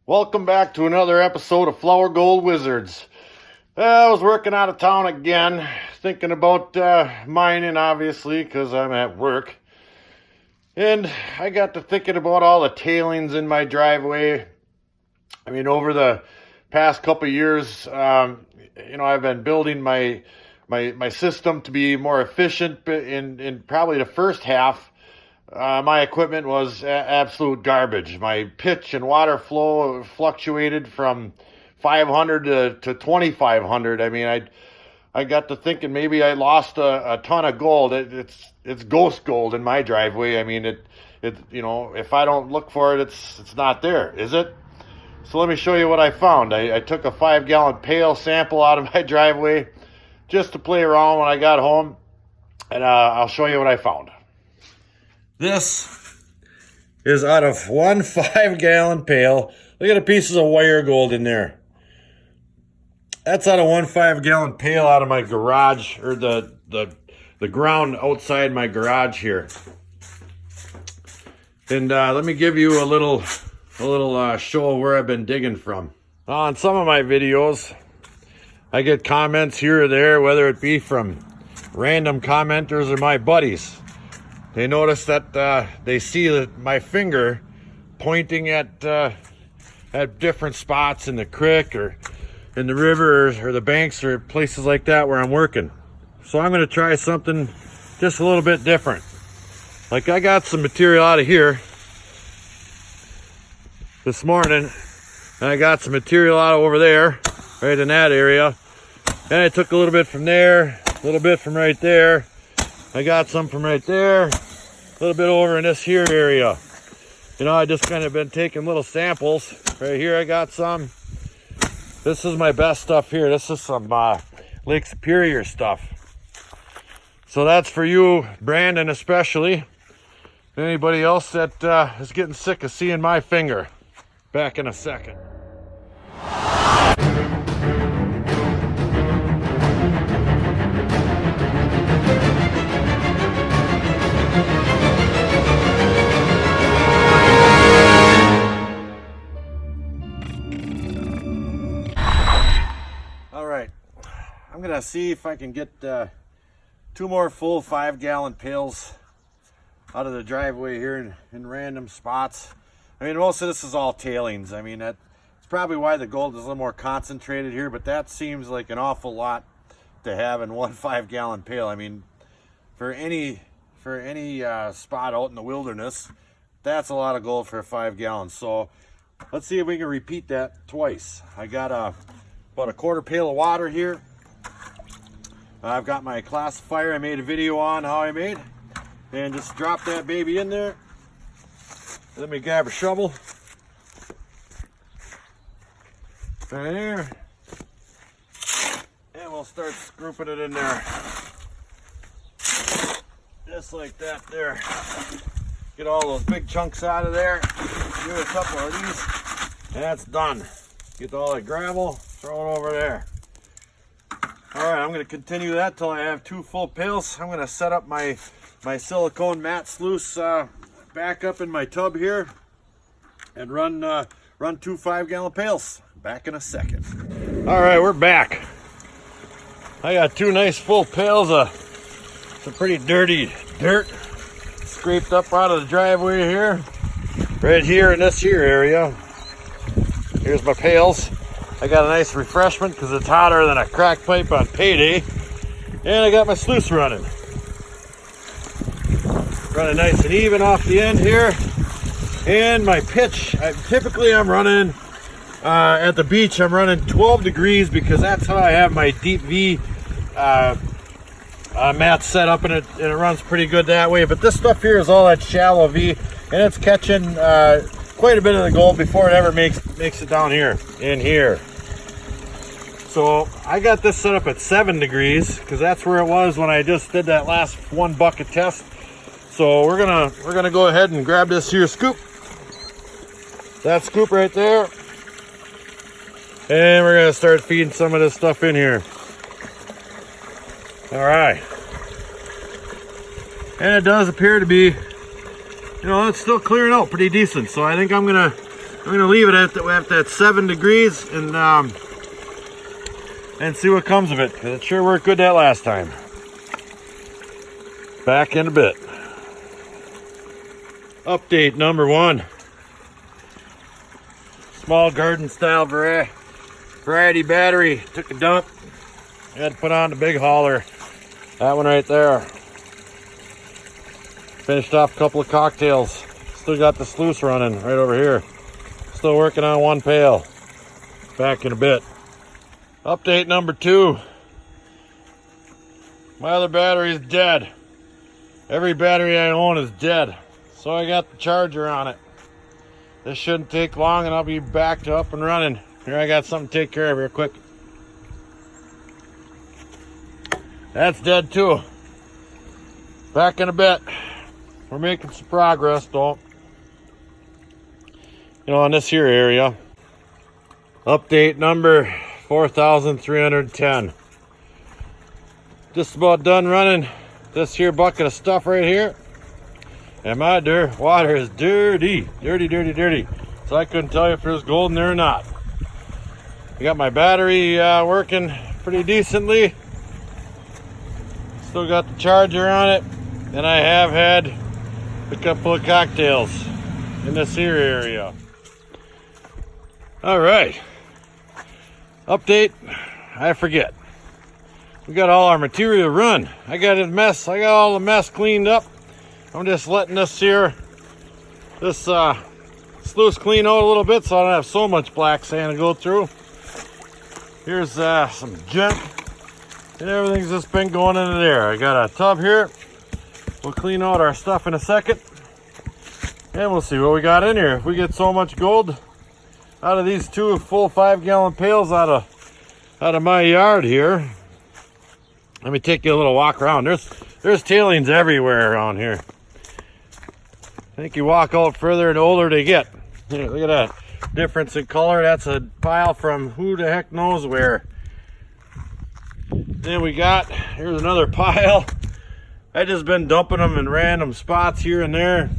Welcome back to another episode of Flour Gold Wizards. I was working out of town again, thinking about mining, obviously, because I'm at work. And I got to thinking about all the tailings in my driveway. I mean, over the past couple of years, I've been building my system to be more efficient. In probably the first half, my equipment was absolute garbage. My pitch and water flow fluctuated from 500 to 2,500. I mean, I got to thinking maybe I lost a ton of gold. It's ghost gold in my driveway. I mean, if I don't look for it, it's not there, is it? So let me show you what I found. I took a 5-gallon pail sample out of my driveway just to play around when I got home, and I'll show you what I found. This is out of one 5-gallon pail. Look at the pieces of wire gold in there. That's out of one 5-gallon pail out of my garage, or the ground outside my garage here. And let me give you a little show of where I've been digging from. On some of my videos, I get comments here or there, whether it be from random commenters or my buddies. They notice that they see my finger pointing at different spots in the creek or in the river or the banks or places like that where I'm working. So I'm going to try something just a little bit different. Like, I got some material out of here this morning, and I got some material out over there, right in that area. And I took a little bit from there, a little bit from right there. I got some from right there, a little bit over in this here area. I just kind of been taking little samples. Right here I got some. This is my best stuff here. This is some Lake Superior stuff. So that's for you, Brandon, especially. Anybody else that is getting sick of seeing my finger. Back in a second. All right, I'm gonna see if I can get 2 more full 5-gallon pails out of the driveway here in random spots. I mean, most of this is all tailings. I mean, that's probably why the gold is a little more concentrated here, but that seems like an awful lot to have in one 5-gallon pail. I mean, for any spot out in the wilderness, that's a lot of gold for a 5-gallon. So let's see if we can repeat that twice. I got about a quarter pail of water here. I've got my classifier I made a video on how I made. And just drop that baby in there. Let me grab a shovel. Right there. And we'll start scooping it in there. Just like that there. Get all those big chunks out of there. Do a couple of these. And that's done. Get all that gravel, throw it over there. Alright, I'm going to continue that till I have 2 full pails. I'm going to set up my silicone mat sluice back up in my tub here and run 2 5-gallon pails. Back in a second. All right, we're back. I got 2 nice full pails of some pretty dirty dirt scraped up out of the driveway here, right here in this here area. Here's my pails. I got a nice refreshment because it's hotter than a crack pipe on payday, and I got my sluice running nice and even off the end here. And my pitch, I'm running at the beach, I'm running 12 degrees because that's how I have my deep V mat set up, and it runs pretty good that way. But this stuff here is all that shallow V, and it's catching quite a bit of the gold before it ever makes it down here, in here. So I got this set up at 7 degrees because that's where it was when I just did that last 1 bucket test. So we're gonna go ahead and grab this here scoop. That scoop right there. And we're gonna start feeding some of this stuff in here. All right. And it does appear to be, it's still clearing out pretty decent. So I think I'm gonna I'm gonna leave it at that 7 degrees and see what comes of it, because it sure worked good that last time. Back in a bit. Update number 1. Small garden style variety battery. Took a dump. I had to put on the big hauler. That one right there. Finished off a couple of cocktails. Still got the sluice running right over here. Still working on one pail. Back in a bit. Update number 2. My other battery is dead. Every battery I own is dead. So I got the charger on it. This shouldn't take long and I'll be back to up and running. Here, I got something to take care of here quick. That's dead too. Back in a bit. We're making some progress though. In this here area. Update number 4,310. Just about done running this here bucket of stuff right here. And my water is dirty. Dirty. So I couldn't tell you if there's gold in there or not. I got my battery working pretty decently. Still got the charger on it. And I have had a couple of cocktails in this here area. Alright. Update. I forget. We got all our material run. I got all the mess cleaned up. I'm just letting this sluice clean out a little bit so I don't have so much black sand to go through. Here's some junk. And everything's just been going into there. I got a tub here. We'll clean out our stuff in a second. And we'll see what we got in here. If we get so much gold out of these 2 full 5-gallon pails out of my yard here. Let me take you a little walk around. There's tailings everywhere around here. I think you walk out further the older they get. Here, look at that difference in color. That's a pile from who the heck knows where. Then here's another pile. I just been dumping them in random spots here and there.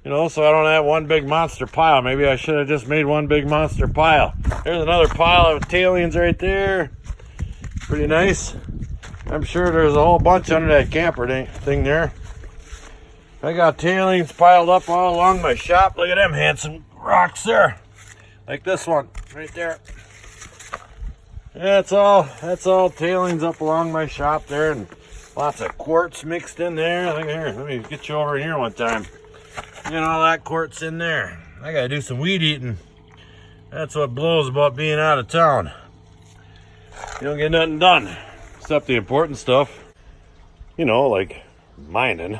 So I don't have one big monster pile. Maybe I should have just made one big monster pile. There's another pile of tailings right there. Pretty nice. I'm sure there's a whole bunch under that camper thing there. I got tailings piled up all along my shop. Look at them handsome rocks there. Like this one right there. That's all tailings up along my shop there, and lots of quartz mixed in there. Look here, let me get you over here one time. All that quartz in there. I gotta do some weed eating. That's what blows about being out of town. You don't get nothing done. Except the important stuff. Like mining.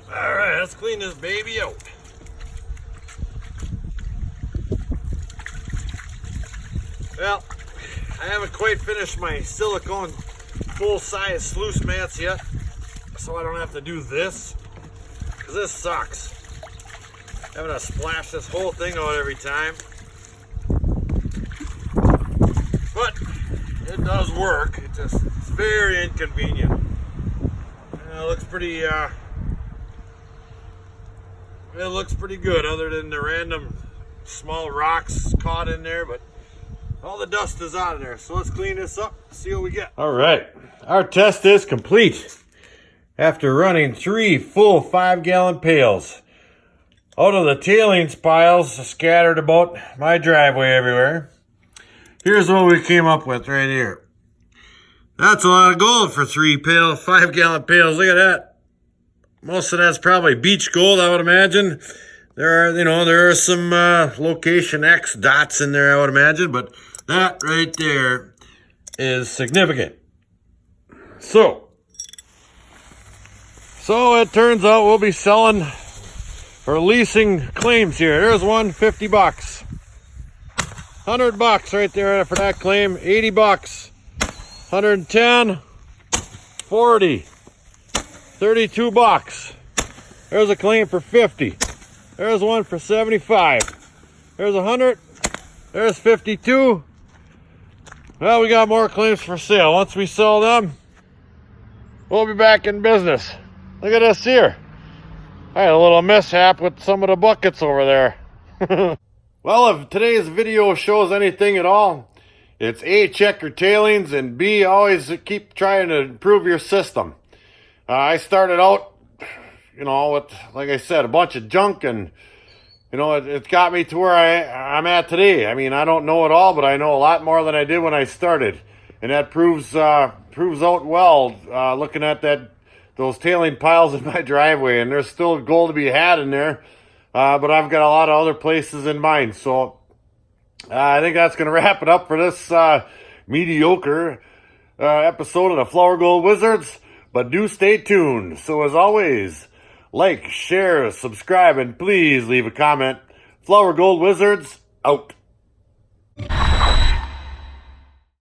Alright, let's clean this baby out. Well, I haven't quite finished my silicone full-size sluice mats yet, so I don't have to do this, because this sucks. Having to splash this whole thing out every time. But it does work. It's very inconvenient. It looks pretty good, other than the random small rocks caught in there, but all the dust is out of there. So let's clean this up, see what we get. All right, our test is complete. After running 3 full 5-gallon pails out of the tailings piles scattered about my driveway everywhere, here's what we came up with right here. That's a lot of gold for 3 5-gallon pails. Look at that. Most of that's probably beach gold, I would imagine. There are some location X dots in there, I would imagine, but that right there is significant. So it turns out we'll be selling or leasing claims here. There's one, $50. $100 right there for that claim. $80. 110. 40. $32. There's a claim for 50. There's one for 75. There's 100. There's 52. Well, we got more claims for sale. Once we sell them, we'll be back in business. Look at this here. I had a little mishap with some of the buckets over there. Well, if today's video shows anything at all, it's A, check your tailings, and B, always keep trying to improve your system. I started out, with, like I said, a bunch of junk, and, it got me to where I'm at today. I mean, I don't know it all, but I know a lot more than I did when I started. And that proves out well, looking at those tailing piles in my driveway, and there's still gold to be had in there. But I've got a lot of other places in mind. So I think that's going to wrap it up for this mediocre episode of the Flour Gold Wizards. But do stay tuned. So as always, like, share, subscribe, and please leave a comment. Flour Gold Wizards, out.